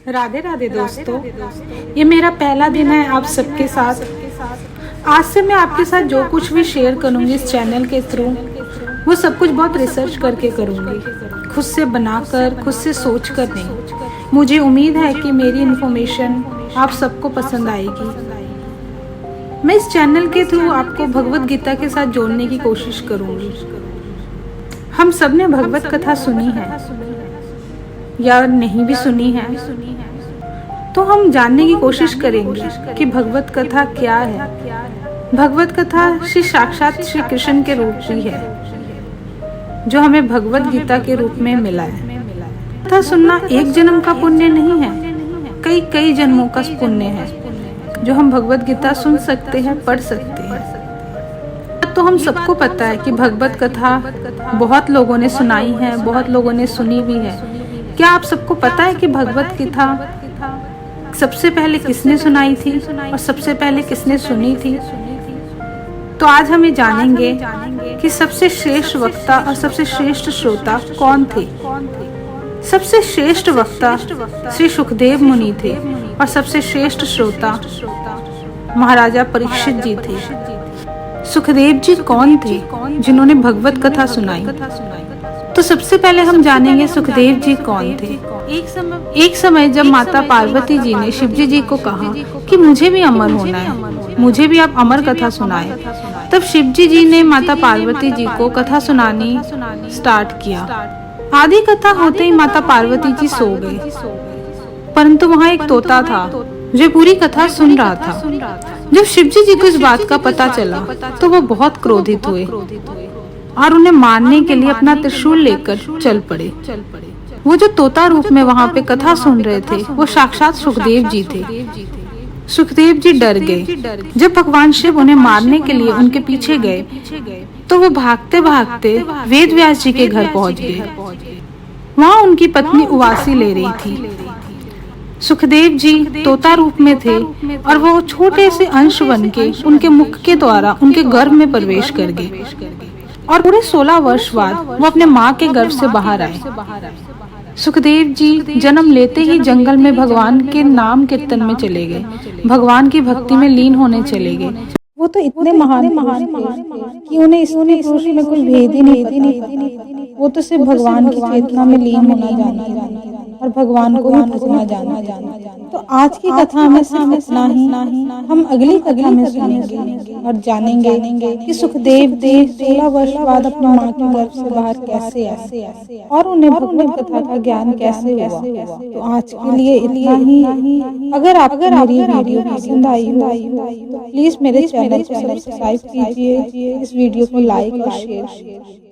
राधे राधे दोस्तों, ये मेरा पहला दिन है आप सबके साथ। आज से मैं आपके साथ जो कुछ भी शेयर करूंगी इस चैनल के थ्रू, वो सब कुछ बहुत रिसर्च करके करूंगी, खुद से बनाकर, खुद से सोच कर नहीं। मुझे उम्मीद है कि मेरी इन्फॉर्मेशन आप सबको पसंद आएगी। मैं इस चैनल के थ्रू आपको भगवत गीता के साथ जोड़ने की कोशिश करूंगी। हम सब ने भगवत कथा सुनी है या नहीं भी सुनी है, तो हम जानने की कोशिश करेंगे कि भगवत कथा क्या है। भगवत कथा श्री साक्षात श्री कृष्ण के रूप ही है, जो हमें भगवत गीता के रूप में मिला है। कथा सुनना एक जन्म का पुण्य नहीं है, कई कई जन्मों का पुण्य है, जो हम भगवत गीता सुन सकते हैं, पढ़ सकते हैं। तो हम सबको पता है कि भगवत कथा बहुत लोगों ने सुनाई है, बहुत लोगों ने सुनी भी है। क्या आप सबको पता है कि भगवत गीता सबसे पहले किसने सुनाई थी और सबसे पहले किसने सुनी थी? तो आज हम ये जानेंगे कि सबसे श्रेष्ठ वक्ता और सबसे श्रेष्ठ श्रोता कौन थे। सबसे श्रेष्ठ वक्ता श्री सुखदेव मुनि थे और सबसे श्रेष्ठ श्रोता महाराजा परीक्षित जी थे। सुखदेव जी कौन थे जिन्होंने भगवत कथा सुनाई? तो सबसे पहले हम जानेंगे सुखदेव जी कौन थे। एक समय जब माता पार्वती जी ने शिवजी जी को कहा कि मुझे भी अमर होना है, मुझे भी आप अमर कथा सुनाए, तब शिवजी जी ने माता पार्वती जी को कथा सुनानी स्टार्ट किया। आधी कथा होते ही माता पार्वती जी सो गए, परंतु वहाँ एक तोता था जो पूरी कथा सुन रहा था। जब शिवजी जी को इस बात का पता चला तो वो बहुत क्रोधित हुए और उन्हें मारने के लिए अपना त्रिशूल लेकर चल पड़े। वो जो तोता रूप में वहाँ पे कथा सुन रहे थे, वो साक्षात सुखदेव जी थे। सुखदेव जी डर गए। जब भगवान शिव उन्हें मारने के लिए उनके पीछे गए, तो वो भागते भागते वेद व्यास जी के घर पहुँच गए। वहाँ उनकी पत्नी उवासी ले रही थी। सुखदेव जी तोता रूप में थे और वो छोटे से अंश बन के उनके मुख के द्वारा उनके गर्भ में प्रवेश कर गए और पूरे 16 वर्ष बाद वो अपने माँ के गर्भ से बाहर आए। सुखदेव जी जन्म लेते ही जंगल में भगवान के नाम कीर्तन में चले गए, भगवान की भक्ति में लीन होने चले गए। वो तो इतने महान थे कि उन्हें स्त्री पुरुष में कोई भेद ही नहीं था। वो तो सिर्फ भगवान की चेतना में लीन होना जाना और भगवान को ही भजना जाना। तो आज की कथा में सिर्फ इतना ही। हम अगली कथा में सुनेंगे और जानेंगे कि सुखदेव जी 16 वर्ष बाद अपनी माँ के गर्भ से बाहर कैसे आए और उन्हें भगवत कथा का ज्ञान कैसे हुआ। तो आज के लिए इतना ही। अगर आपको मेरी वीडियो पसंद आई हो तो प्लीज मेरे चैनल को सब्सक्राइब कीजिए, इस वीडियो को लाइक और शेयर कीजिए।